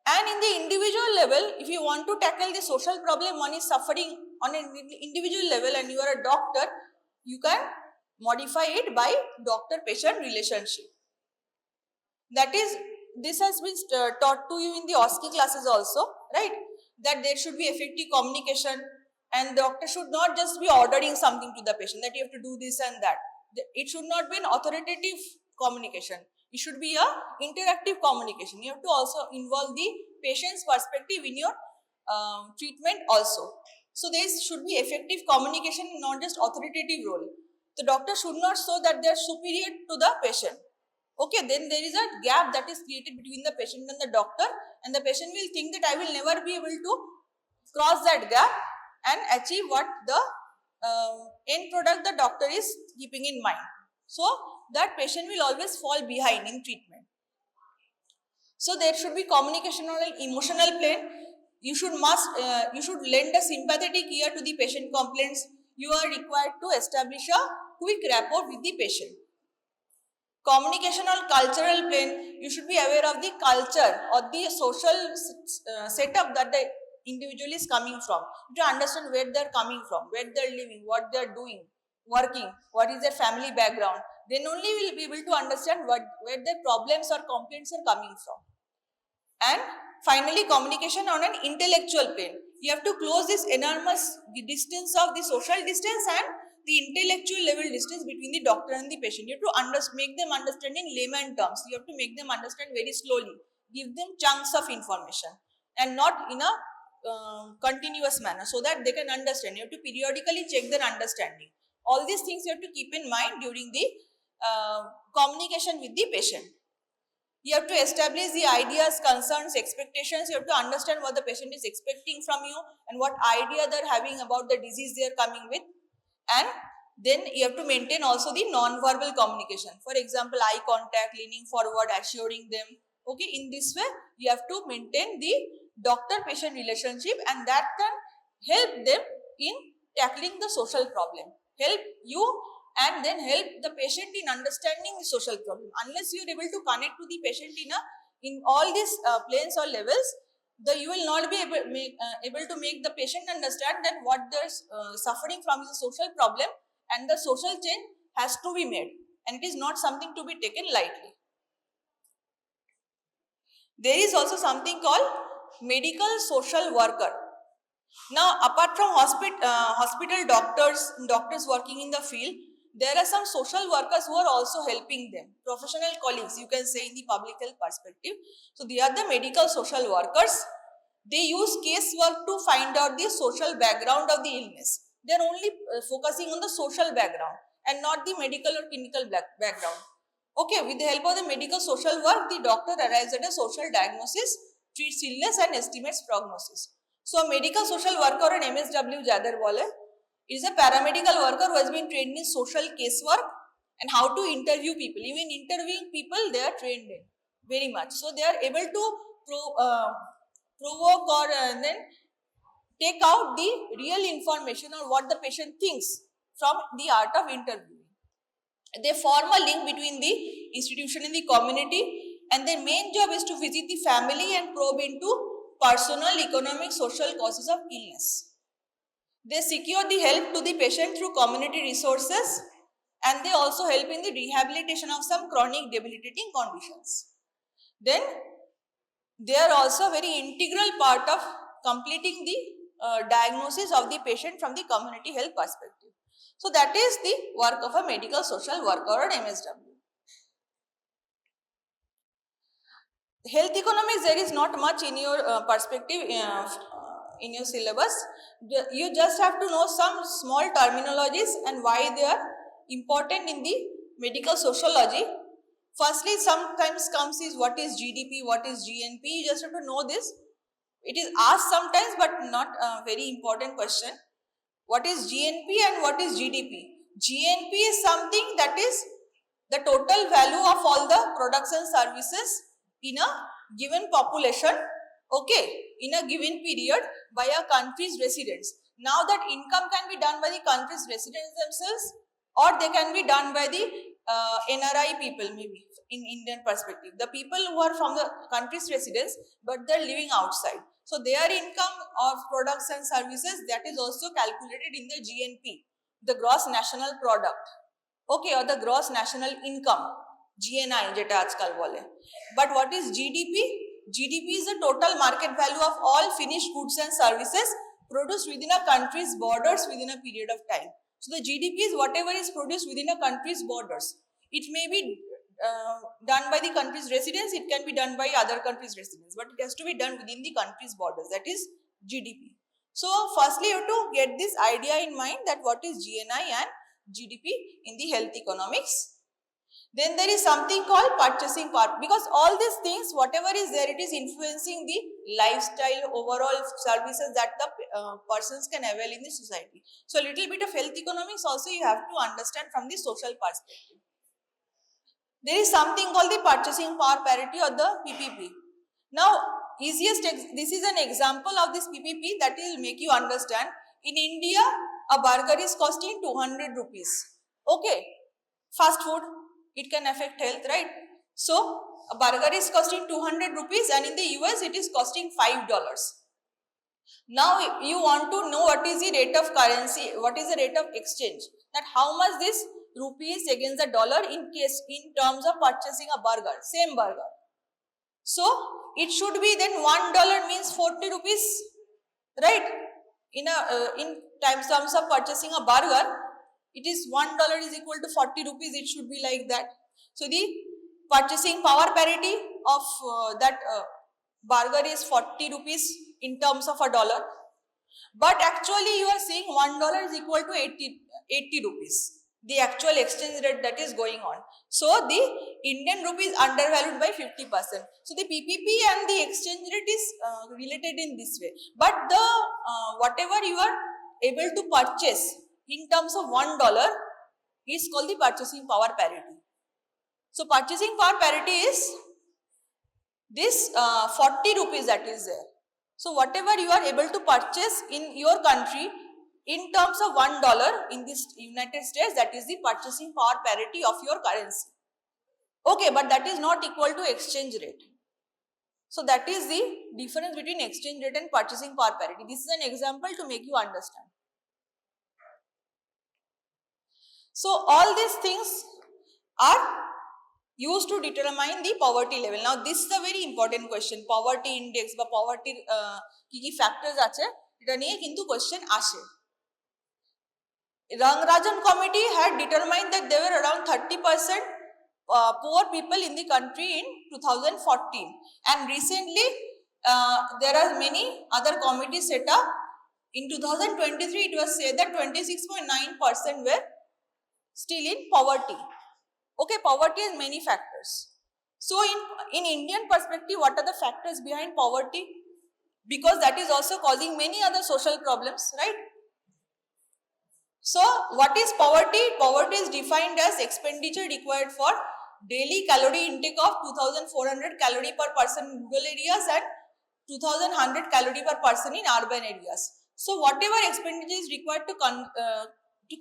And in the individual level, if you want to tackle the social problem, one is suffering on an individual level and you are a doctor, you can modify it by doctor-patient relationship. That is, this has been taught to you in the OSCE classes also, right? That there should be effective communication and the doctor should not just be ordering something to the patient that you have to do this and that. It should not be an authoritative communication. It should be a interactive communication. You have to also involve the patient's perspective in your treatment also. So there should be effective communication, not just authoritative role. The doctor should not show that they are superior to the patient. Okay, then there is a gap that is created between the patient and the doctor, and the patient will think that I will never be able to cross that gap and achieve what the end product the doctor is keeping in mind. So that patient will always fall behind in treatment. So there should be communication on an emotional plane. You should lend a sympathetic ear to the patient complaints. You are required to establish a quick rapport with the patient. Communication on cultural plane, you should be aware of the culture or the social setup that the individual is coming from. To understand where they are coming from, where they are living, what they are doing, working, what is their family background. Then only we will be able to understand where their problems or complaints are coming from. And finally, communication on an intellectual plane. You have to close this enormous distance of the social distance and the intellectual level distance between the doctor and the patient. You have to make them understand in layman terms. You have to make them understand very slowly. Give them chunks of information and not in a continuous manner so that they can understand. You have to periodically check their understanding. All these things you have to keep in mind during the communication with the patient. You have to establish the ideas, concerns, expectations. You have to understand what the patient is expecting from you and what idea they are having about the disease they are coming with. And then you have to maintain also the non-verbal communication. For example, eye contact, leaning forward, assuring them. Okay, in this way, you have to maintain the doctor-patient relationship and that can help them in tackling the social problem. Help you and then help the patient in understanding the social problem. Unless you are able to connect to the patient in all these planes or levels, you will not be able to make the patient understand that what they are suffering from is a social problem and the social change has to be made and it is not something to be taken lightly. There is also something called medical social worker. Now, apart from hospital doctors working in the field, there are some social workers who are also helping them. Professional colleagues, you can say in the public health perspective. So, they are the medical social workers. They use casework to find out the social background of the illness. They are only focusing on the social background and not the medical or clinical background. Okay, with the help of the medical social work, the doctor arrives at a social diagnosis, treats illness and estimates prognosis. So, a medical social worker or an MSW jadar bole is a paramedical worker who has been trained in social casework and how to interview people. Even interviewing people, they are trained in very much. So, they are able to provoke or then take out the real information or what the patient thinks from the art of interviewing. They form a link between the institution and the community and their main job is to visit the family and probe into personal, economic, social causes of illness. They secure the help to the patient through community resources and they also help in the rehabilitation of some chronic debilitating conditions. Then they are also a very integral part of completing the diagnosis of the patient from the community health perspective. So that is the work of a medical social worker or MSW. Health economics, there is not much in your perspective in your syllabus. You just have to know some small terminologies and why they are important in the medical sociology. Firstly, sometimes comes is what is GDP, what is GNP. You just have to know this. It is asked sometimes but not a very important question. What is GNP and what is GDP? GNP is something that is the total value of all the products and services in a given population, okay, in a given period by a country's residents. Now that income can be done by the country's residents themselves, or they can be done by the NRI people, maybe in Indian perspective, the people who are from the country's residents but they're living outside. So their income of products and services, that is also calculated in the GNP, the gross national product, okay, or the gross national income, GNI যেটা আজকাল বলে. But what is GDP? GDP is the total market value of all finished goods and services produced within a country's borders within a period of time. So the GDP is whatever is produced within a country's borders. It may be done by the country's residents, it can be done by other countries' residents, but it has to be done within the country's borders, that is GDP. So firstly you have to get this idea in mind that what is GNI and GDP in the health economics. Then there is something called purchasing power, because all these things, whatever is there, it is influencing the lifestyle, overall services that the persons can avail in the society. So a little bit of health economics also you have to understand from the social perspective. There is something called the purchasing power parity or the PPP. Now this is an example of this PPP that will make you understand. In India, a burger is costing 200 rupees. Okay, fast food, it can affect health, right? So a burger is costing 200 rupees and in the US it is costing $5. Now you want to know what is the rate of currency, what is the rate of exchange, that how much this rupees against the dollar in terms of purchasing a burger, same burger. So it should be then $1 means 40 rupees, right? In terms of purchasing a burger, it is $1 is equal to 40 rupees, it should be like that. So the purchasing power parity of that burger is 40 rupees in terms of a dollar, but actually you are saying $1 is equal to 80 rupees, the actual exchange rate that is going on. So the Indian rupee is undervalued by 50%. So the PPP and the exchange rate is related in this way, but the whatever you are able to purchase in terms of $1 is called the purchasing power parity. So purchasing power parity is this 40 rupees that is there. So whatever you are able to purchase in your country in terms of $1 in this United States, that is the purchasing power parity of your currency. Okay, but that is not equal to exchange rate. So that is the difference between exchange rate and purchasing power parity. This is an example to make you understand. So all these things are used to determine the poverty level. Now this is a very important question. Poverty index বা poverty কি কি factors আছে এটা নিয়ে কিন্তু question আসে. Rangarajan committee had determined that there were around 30% poor people in the country in 2014, and recently there are many other committees set up. In 2023 it was said that 26.9% were still in poverty. Okay, poverty has many factors. So in Indian perspective, what are the factors behind poverty? Because that is also causing many other social problems, right? So what is poverty? Poverty is defined as expenditure required for daily calorie intake of 2400 calorie per person in rural areas and 2100 calorie per person in urban areas. So whatever expenditure is required to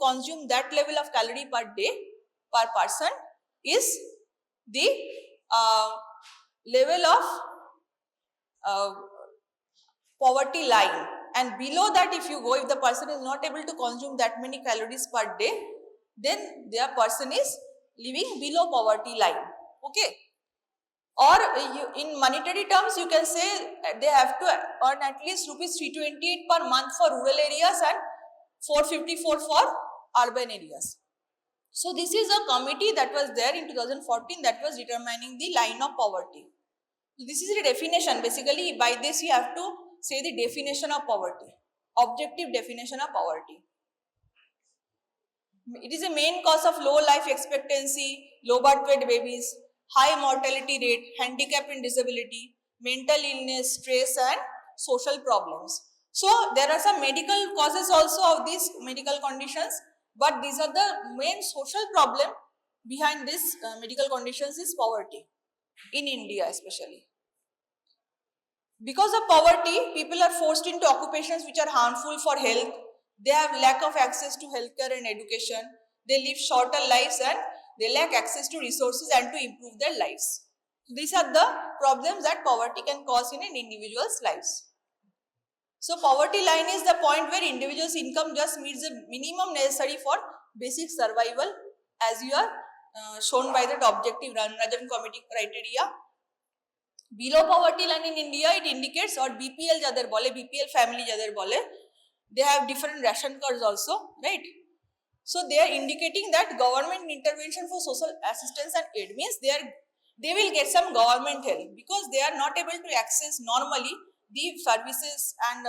consume that level of calorie per day per person is the level of poverty line, and below that if you go, if the person is not able to consume that many calories per day, then their person is living below poverty line. Okay, or in monetary terms you can say they have to earn at least rupees 328 per month for rural areas and 454 for urban areas. So this is a committee that was there in 2014 that was determining the line of poverty. So this is the definition. Basically by this you have to say the definition of poverty, objective definition of poverty. It is a main cause of low life expectancy, low birth weight babies, high mortality rate, handicap and disability, mental illness, stress and social problems. So there are some medical causes also of these medical conditions, but these are the main social problem behind this medical conditions is poverty, in India especially. Because of poverty, people are forced into occupations which are harmful for health. They have lack of access to healthcare and education. They live shorter lives and they lack access to resources and to improve their lives. These are the problems that poverty can cause in an individual's lives. So poverty line is the point where individual's income just meets the minimum necessary for basic survival, as you are shown by that objective Ranarajan committee criteria. Below poverty line in India, it indicates, or BPL jadar bole, BPL family jadar bole, they have different ration cards also, right? So they are indicating that government intervention for social assistance and aid means they will get some government help, because they are not able to access normally the services and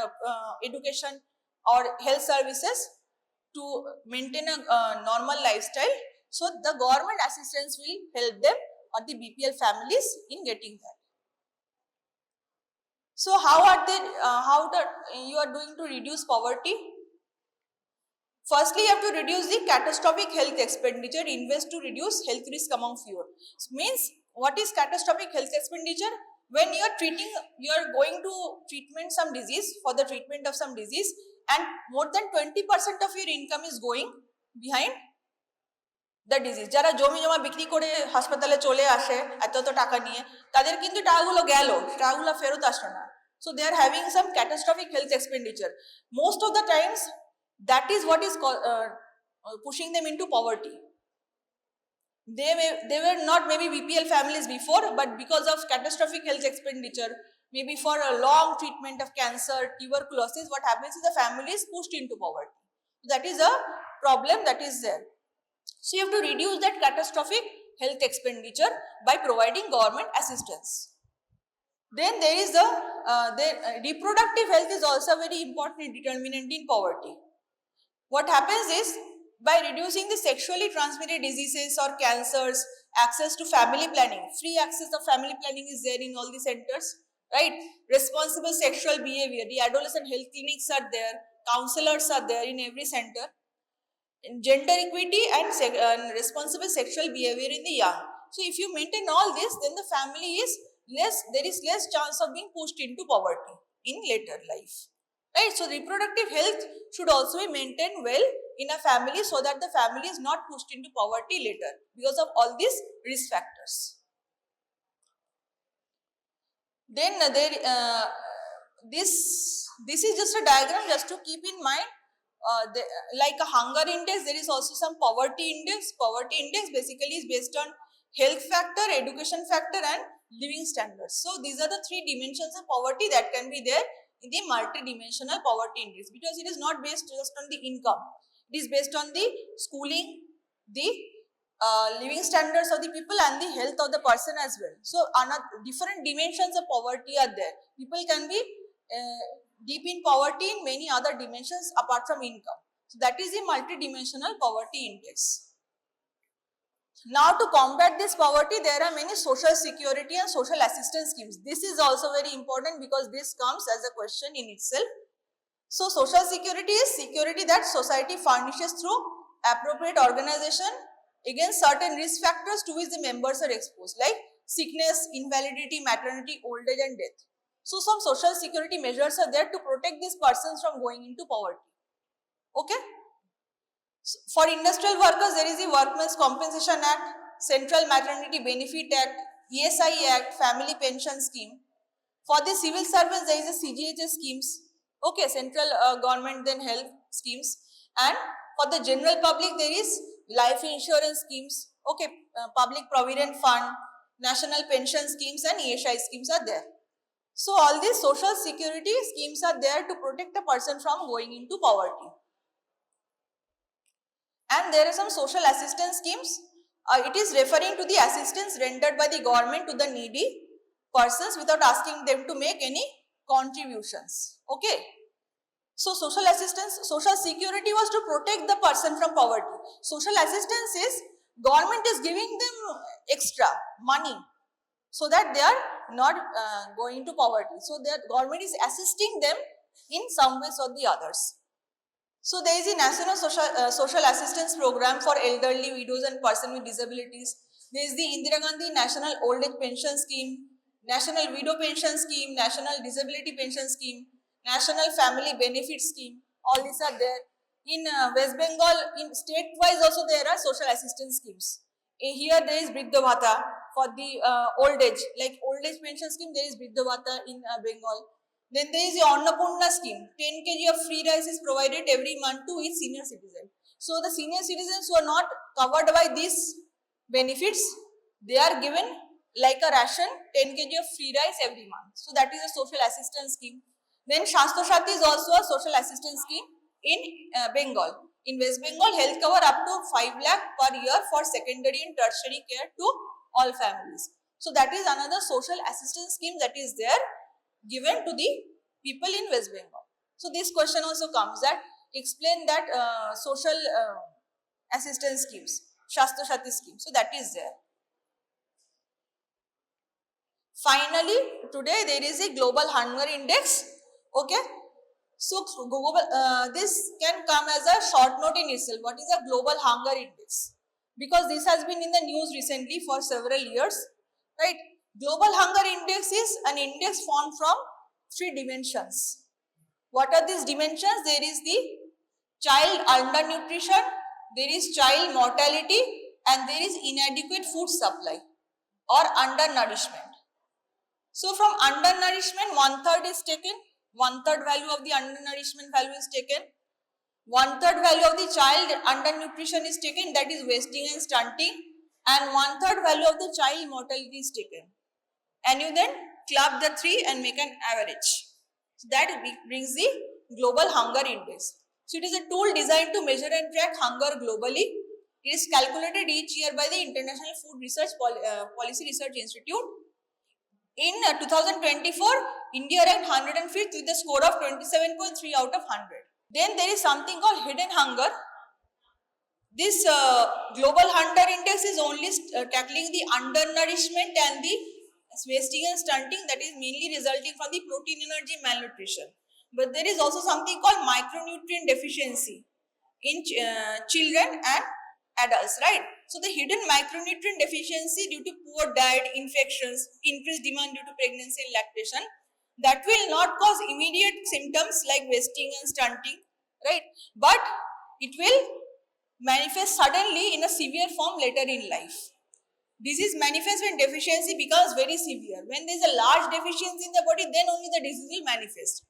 education or health services to maintain a normal lifestyle. So the government assistance will help them, or the BPL families, in getting that. So how you are doing to reduce poverty? Firstly, you have to reduce the catastrophic health expenditure, invest to reduce health risk among fewer. Means, what is catastrophic health expenditure? When you are going to treatment some disease, for the treatment of some disease, and more than 20% of your income is going behind the disease. যারা জমি জমা বিক্রি করে হাসপাতালে চলে আসে এত টাকা নিয়ে, তাদের কিন্তু টাকাগুলো গেল, টাকাগুলো ফেরত আসলো না. So they are having some catastrophic health expenditure. Most of the times, that is what is pushing them into poverty. They were not maybe BPL families before, but because of catastrophic health expenditure, maybe for a long treatment of cancer, tuberculosis, what happens is the family is pushed into poverty. That is a problem that is there. So you have to reduce that catastrophic health expenditure by providing government assistance. Then there is the reproductive health is also a very important determinant in poverty. What happens is, by reducing the sexually transmitted diseases or cancers, access to family planning, free access of family planning is there in all the centers, right? Responsible sexual behavior, the adolescent health clinics are there, counselors are there in every center. Gender equity and responsible sexual behavior in the young. So if you maintain all this, then the family is there is less chance of being pushed into poverty in later life, right? So reproductive health should also be maintained well in a family, so that the family is not pushed into poverty later because of all these risk factors. Then this is just a diagram just to keep in mind. Like a hunger index, there is also some poverty index. Poverty index basically is based on health factor, education factor, and living standards. So these are the three dimensions of poverty that can be there in the multi-dimensional poverty index, because it is not based just on the income. It is based on the schooling, the living standards of the people, and the health of the person as well. So different dimensions of poverty are there. People can be deep in poverty in many other dimensions apart from income. So that is the multi-dimensional poverty index. Now, to combat this poverty, there are many social security and social assistance schemes. This is also very important, because this comes as a question in itself. So social security is security that society furnishes through appropriate organization against certain risk factors to which the members are exposed, like sickness, invalidity, maternity, old age, and death. So some social security measures are there to protect these persons from going into poverty. Okay. So for industrial workers, there is the Workmen's Compensation Act, Central Maternity Benefit Act, ESI Act, Family Pension Scheme. For the civil servants, there is a CGHS schemes. Okay, central government then health schemes. And for the general public, there is life insurance schemes. Okay, Public Provident Fund, National Pension Schemes, and ESI schemes are there. So all these social security schemes are there to protect a person from going into poverty. And there are some social assistance schemes. It is referring to the assistance rendered by the government to the needy persons without asking them to make any contributions. Okay. So social assistance, social security was to protect the person from poverty. Social assistance is government is giving them extra money so that they are not going into poverty. So the government is assisting them in some ways or the others. So there is a national social assistance program for elderly widows and persons with disabilities. There is the Indira Gandhi National Old Age Pension Scheme, National Widow Pension Scheme, National Disability Pension Scheme, National Family Benefit Scheme. All these are there. In West Bengal, in state-wise also there are social assistance schemes. Here there is Vriddha Bhata for the old age, like old age pension scheme. There is Vriddha Bhata in Bengal. Then there is the Annapurna scheme. 10 kg of free rice is provided every month to each senior citizen. So the senior citizens who are not covered by these benefits, they are given like a ration 10 kg of free rice every month. So that is a social assistance scheme. Then Shastro Shati is also a social assistance scheme in Bengal. In West Bengal, health cover up to 5 lakh per year for secondary and tertiary care to all families. So that is another social assistance scheme that is there given to the people in West Bengal. So this question also comes that explain that social assistance schemes, Shastro Shati scheme. So that is there. Finally, today there is a global hunger index. Okay. So global, this can come as a short note in itself. What is a global hunger index? Because this has been in the news recently for several years, right? Global hunger index is an index formed from 3 dimensions. What are these dimensions? There is the child undernutrition, there is child mortality, and there is inadequate food supply or undernourishment. So from undernourishment, 1/3 is taken, 1/3 value of the undernourishment value is taken, 1/3 value of the child undernutrition is taken, that is wasting and stunting, and 1/3 value of the child mortality is taken. And you then club the 3 and make an average. So that brings the global hunger index. So it is a tool designed to measure and track hunger globally. It is calculated each year by the International Food Research Policy Research Institute. In 2024, India ranked 105th with a score of 27.3 out of 100. Then there is something called hidden hunger. This global hunger index is only tackling the undernourishment and the wasting and stunting, that is mainly resulting from the protein energy malnutrition. But there is also something called micronutrient deficiency in children and adults, right? So the hidden micronutrient deficiency due to poor diet, infections, increased demand due to pregnancy and lactation, that will not cause immediate symptoms like wasting and stunting, right? But it will manifest suddenly in a severe form later in life. Disease manifests when deficiency becomes very severe. When there is a large deficiency in the body, then only the disease will manifest.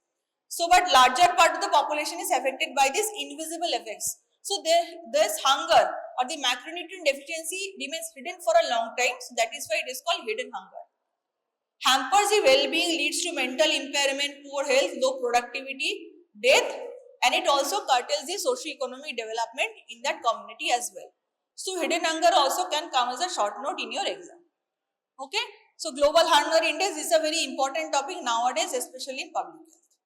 So, but larger part of the population is affected by these invisible effects. So, this hunger or the macronutrient deficiency remains hidden for a long time. So, that is why it is called hidden hunger. Hampers the well-being, leads to mental impairment, poor health, low productivity, death, and it also curtails the socio-economic development in that community as well. So hidden hunger also can come as a short note in your exam. Okay. So global hunger index is a very important topic nowadays, especially in public health.